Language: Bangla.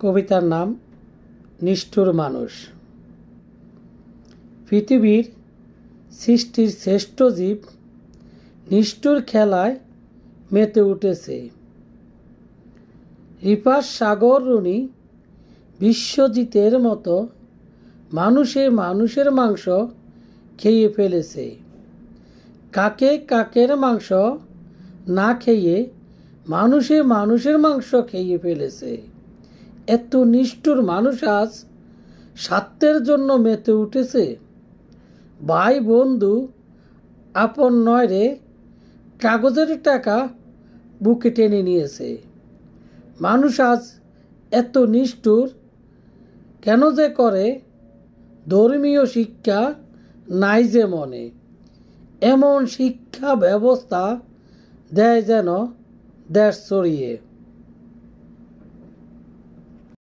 কবিতার নাম নিষ্ঠুর মানুষ। পৃথিবীর সৃষ্টির শ্রেষ্ঠ জীব নিষ্ঠুর খেলায় মেতে উঠেছে। রিপাস সাগর রুনি বিশ্বজিতের মতো মানুষের মাংস খেয়ে ফেলেছে। কাকের মাংস না খেয়ে মানুষের মাংস খেয়ে ফেলেছে। এত নিষ্ঠুর মানুষ আজ স্বার্থের জন্য মেতে উঠেছে। ভাই বন্ধু আপন নয় রে, কাগজের টাকা বুকে টেনে নিয়েছে। মানুষ আজ এত নিষ্ঠুর কেন যে করে, ধর্মীয় শিক্ষা নাই যে মনে। এমন শিক্ষা ব্যবস্থা দেয় যেন দেশ ছড়িয়ে।